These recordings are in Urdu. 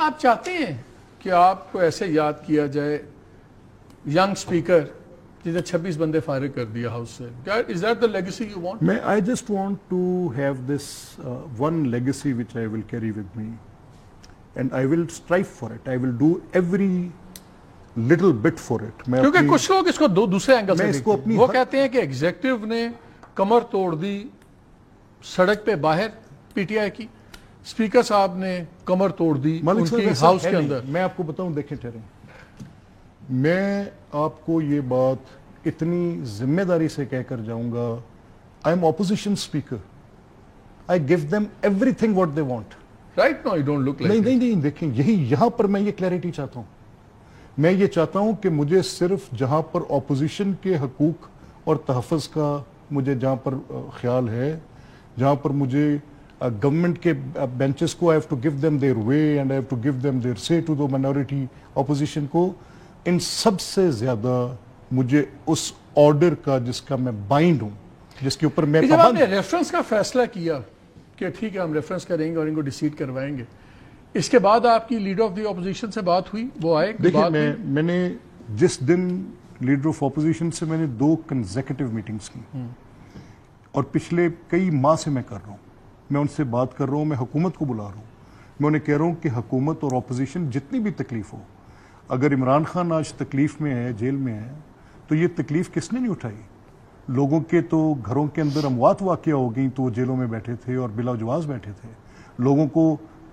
آپ چاہتے ہیں کہ آپ کو ایسے یاد کیا جائے ینگ اسپیکر جس نے 26 بندے فارغ کر دیا ہاؤس سے؟ Is that the legacy you want? I just want to have this one legacy which I will carry with me, and I will strive for it. I will do every little bit for it. کیونکہ کچھ لوگ اس کو دوسرے اینگل سے دیکھتے ہیں. وہ کہتے ہیں کہ ایگزیکٹو نے کمر توڑ دی سڑک پہ باہر پی ٹی آئی کی، اسپیکر صاحب نے کمر توڑ دی ان کی ہاؤس کے اندر. میں آپ کو بتاؤں، دیکھیں ٹھہریں، میں آپ کو یہ بات اتنی ذمہ داری سے کہہ کر جاؤں گا، I am opposition speaker, I give them everything what they want. Right now you don't look like. نہیں، دیکھیں یہاں پر میں یہ کلیئرٹی چاہتا ہوں. میں یہ چاہتا ہوں کہ مجھے صرف جہاں پر اپوزیشن کے حقوق اور تحفظ کا مجھے جہاں پر خیال ہے، جہاں پر مجھے گورنمنٹ کے بینچز کو I have to give them their way and I have to give them their say to the minority opposition کو، ان سب سے زیادہ مجھے اس آرڈر کا جس کا میں بائنڈ ہوں، جس کے اوپر میں جب آپ نے ریفرنس کا فیصلہ کیا کہ ٹھیک ہے ہم ریفرنس کریں گے اور ان کو ڈیسیڈ کروائیں گے، اس کے بعد آپ کی لیڈر آف دی اپوزیشن سے بات ہوئی؟ وہ آئے؟ دیکھیں میں نے جس دن لیڈر آف اپوزیشن سے میں نے 2 کنزیکٹیو میٹنگز کی، اور پچھلے کئی ماہ سے میں کر رہا ہوں، میں ان سے بات کر رہا ہوں، میں حکومت کو بلا رہا ہوں، میں انہیں کہہ رہا ہوں کہ حکومت اور اپوزیشن جتنی بھی تکلیف ہو، اگر عمران خان آج تکلیف میں ہے، جیل میں ہے، تو یہ تکلیف کس نے نہیں اٹھائی؟ لوگوں کے تو گھروں کے اندر اموات واقعہ ہو گئیں تو وہ جیلوں میں بیٹھے تھے اور بلا جواز بیٹھے تھے، لوگوں کو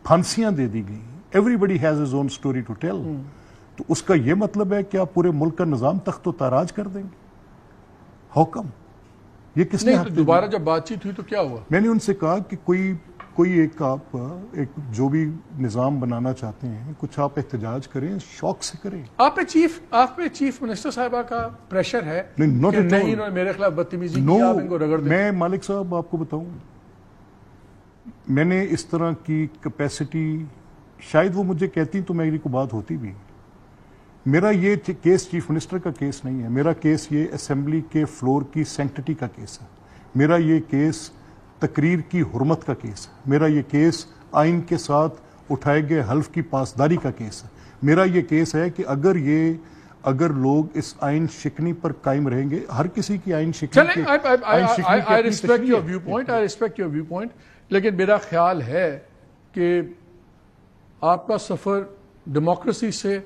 پھانسیاں دے دی گئیں. Everybody has his own story to tell. تو اس کا یہ مطلب ہے کہ آپ پورے ملک کا نظام تخت و تاراج کر دیں گے؟ How come? یہ کس نے؟ دوبارہ جب بات چیت ہوئی تو کیا ہوا؟ میں نے ان سے کہا کہ کوئی ایک آپ ایک جو بھی نظام بنانا چاہتے ہیں، کچھ آپ احتجاج کریں، شوق سے کریں. آپ پہ چیف منسٹر صاحبہ کا پریشر ہے نہیں، not at all. انہوں نے میرے خلاف بدتمیزی کی، آپ ان کو رگڑ دیں؟ میں مالک صاحب آپ کو بتاؤں، میں نے اس طرح کی کیپیسٹی، شاید وہ مجھے کہتی تو میری کو بات ہوتی بھی. میرا یہ کیس چیف منسٹر کا کیس نہیں ہے، میرا کیس یہ اسمبلی کے فلور کی سینکٹٹی کا کیس ہے، میرا یہ کیس تقریر کی حرمت کا کیس ہے، میرا یہ کیس آئین کے ساتھ اٹھائے گئے حلف کی پاسداری کا کیس ہے. میرا یہ کیس ہے کہ اگر لوگ اس آئین شکنی پر قائم رہیں گے، ہر کسی کی آئین شکنی کی I respect your viewpoint، لیکن میرا خیال ہے کہ آپ کا سفر ڈیموکریسی سے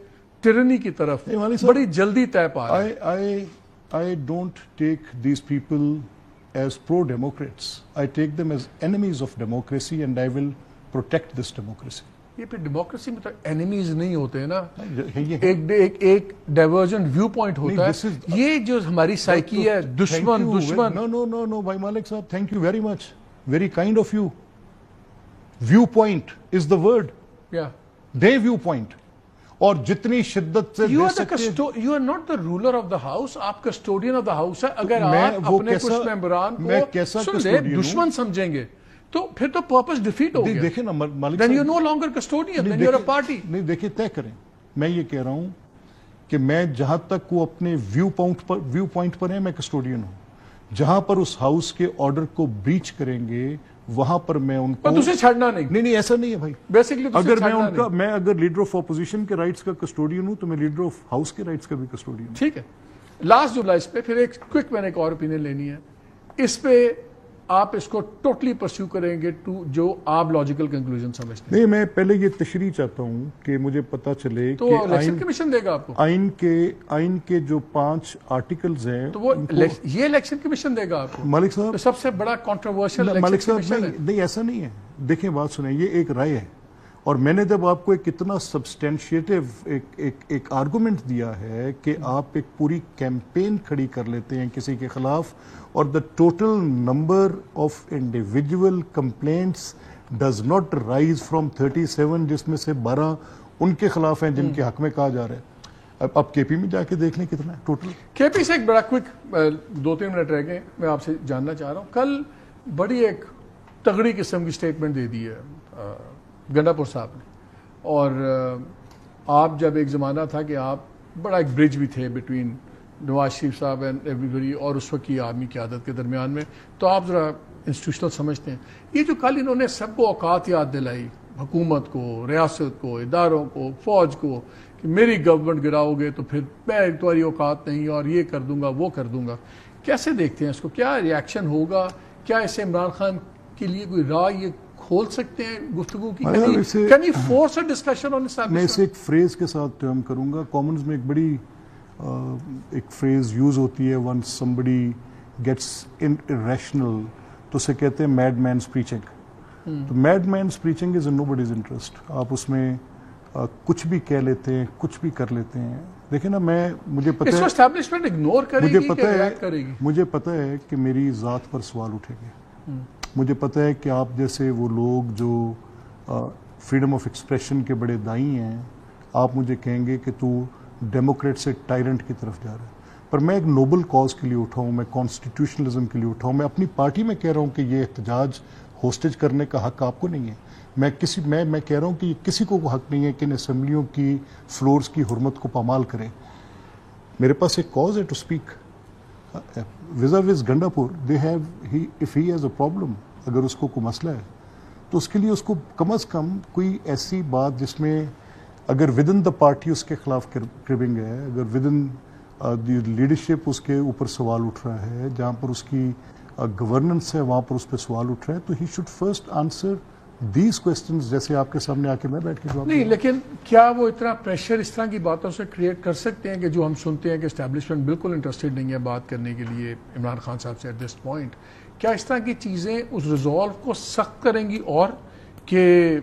ٹرنی کی طرف بڑی جلدی طے پا رہا ہے. I don't take these people as pro-democrats. I take them as enemies of democracy and I will protect this democracy. یہ پھر ڈیموکریسی میں تو اینیمیز نہیں ہوتے نا، ایک ڈائیورجنٹ ویو پوائنٹ ہوتا ہے. یہ جو ہماری سائیکی ہے، دشمن. No, بھائی مالک صاحب، thank you very much. Very kind of you. Viewpoint is the word. Yeah. Their viewpoint. اور جتنی شدت سے you are not the ruler of the house, آپ کسٹوڈین آف دا ہاؤس ہے. اگر آپ اپنے کچھ ممبران کو دشمن سمجھیں گے تو پھر تو پرپس ڈیفیٹ ہو گیا. دیکھیں نا مالک then you're no longer custodian, then you're a party. نہیں دیکھیں، طے کریں. میں یہ کہہ رہا ہوں کہ میں جہاں تک وہ اپنے ویو پوائنٹ پر ہیں، میں کسٹوڈین ہوں. جہاں پر اس ہاؤس کے آرڈر کو بریچ کریں گے وہاں پر میں ان کو تجھے چھڑنا نہیں. ایسا نہیں ہے بھائی. بیسکلی میں اگر لیڈر آف اپوزیشن کے رائٹس کا کسٹوڈین ہوں تو میں لیڈر آف ہاؤس کے رائٹس کا بھی کسٹوڈین ہوں. ٹھیک ہے. لاسٹ جملہ اس پہ، پھر ایک کوئک میں نے ایک اور اوپینین لینی ہے اس پہ. آپ اس کو ٹوٹلی پرسیو کریں گے ٹو جو آپ لاجیکل کنکلوژن سمجھتے ہیں؟ نہیں، میں پہلے یہ تشریح چاہتا ہوں کہ مجھے پتا چلے تو الیکشن کمیشن دے گا آپ کو آئین کے جو 5 آرٹیکلز ہیں تو وہ یہ الیکشن کمیشن دے گا آپ کو. مالک صاحب سب سے بڑا کنٹروورشل مالک صاحب نہیں، ایسا نہیں ہے. دیکھیں بات سنیں، یہ ایک رائے ہے اور میں نے جب آپ کو ایک اتنا سبسٹینشیٹو ایک آرگومنٹ دیا ہے کہ آپ ایک پوری کیمپین کھڑی کر لیتے ہیں کسی کے خلاف، اور the total number of individual complaints does not rise from 37 جس میں سے 12 ان کے خلاف ہیں جن کے حق میں کہا جا رہا ہے. اب کے پی میں جا کے دیکھ لیں کتنا ہے ٹوٹل. کے پی سے ایک بڑا کوئک 2-3 منٹ رہ گئے، میں آپ سے جاننا چاہ رہا ہوں. کل بڑی ایک تگڑی قسم کی سٹیٹمنٹ دے دی ہے گنڈاپور صاحب نے، اور آپ جب ایک زمانہ تھا کہ آپ بڑا ایک برج بھی تھے بٹوین نواز شریف صاحب اینڈ ایوری بڈی اور اس وقت کی عالمی قیادت کے درمیان میں، تو آپ ذرا انسٹیٹیوشنل سمجھتے ہیں. یہ جو کل انہوں نے سب کو اوقات یاد دلائی حکومت کو, ریاست کو, اداروں کو, فوج کو کہ میری گورنمنٹ گراؤ گے تو پھر میں تمہاری اوقات نہیں اور یہ کر دوں گا وہ کر دوں گا. کیسے دیکھتے ہیں اس کو؟ کیا ریاکشن ہوگا؟ کیا اسے عمران خان کے لیے کوئی راہ یہ کھول سکتے ہیں گفتگو کی؟ Can you force a discussion on establishment? میں اسے ایک فریز کے ساتھ ٹرم کروں گا. کامنز میں ایک بڑی ایک فریز یوز ہوتی ہے, ون somebody gets irrational تو اسے کہتے ہیں میڈ مینس پریچنگ. تو میڈ مینس پریچنگ از ان نو بڈیز انٹرسٹ. آپ اس میں کچھ بھی کہہ لیتے ہیں, کچھ بھی کر لیتے ہیں. دیکھیں نا, مجھے پتہ ہے اسٹیبلشمنٹ اگنور کرے گی کہ ریئیکٹ کرے گی. مجھے پتہ ہے کہ میری ذات پر سوال اٹھے گے. مجھے پتہ ہے کہ آپ جیسے وہ لوگ جو فریڈم آف ایکسپریشن کے بڑے دائیں ہیں, آپ مجھے کہیں گے کہ تو ڈیموکریٹ سے ٹائرنٹ کی طرف جا رہا ہے. پر میں ایک نوبل کاز کے لیے اٹھا ہوں, میں کانسٹیٹیوشنلزم کے لیے اٹھا ہوں. میں اپنی پارٹی میں کہہ رہا ہوں کہ یہ احتجاج ہوسٹیج کرنے کا حق آپ کو نہیں ہے. میں کہہ رہا ہوں کہ کسی کو حق نہیں ہے کہ ان اسمبلیوں کی فلورز کی حرمت کو پامال کرے. میرے پاس ایک کاز ہے ٹو اسپیک. وز گنڈا پور if he has a problem, اگر اس کو کوئی مسئلہ ہے تو اس کے لیے اس کو کم از کم کوئی ایسی بات جس میں اگر ود ان دا پارٹی اس کے خلاف کربنگ ہے, اگر ود ان دی لیڈرشپ اس کے اوپر سوال اٹھ رہا ہے, جہاں پر اس کی گورننس ہے وہاں پر اس پہ سوال اٹھ رہا ہے, تو he should first answer these questions. جیسے آپ کے سامنے آ کے میں بیٹھ کے جواب نہیں, لیکن کیا وہ اتنا پریشر اس طرح کی باتوں سے کریٹ کر سکتے ہیں کہ جو ہم سنتے ہیں کہ اسٹیبلشمنٹ بالکل انٹرسٹڈ نہیں ہے بات کرنے کے لیے عمران خان صاحب سے ایٹ دس پوائنٹ؟ کیا اس طرح کی چیزیں اس ریزالو کو سخت کریں گی اور کہ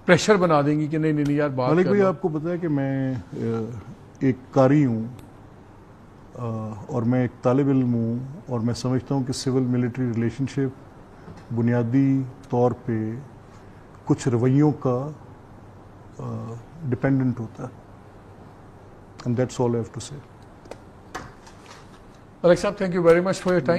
پریشر بنا دیں گی کہ نہیں یار بات مالک بھائی, آپ کو پتا ہے کہ میں ایک قاری ہوں اور میں ایک طالب علم ہوں, اور میں سمجھتا ہوں کہ سول ملٹری ریلیشن شپ بنیادی طور پہ کچھ رویوں کا ڈپینڈنٹ ہوتا ہے. And that's all I have to say. Malik صاحب, thank you very much for your time.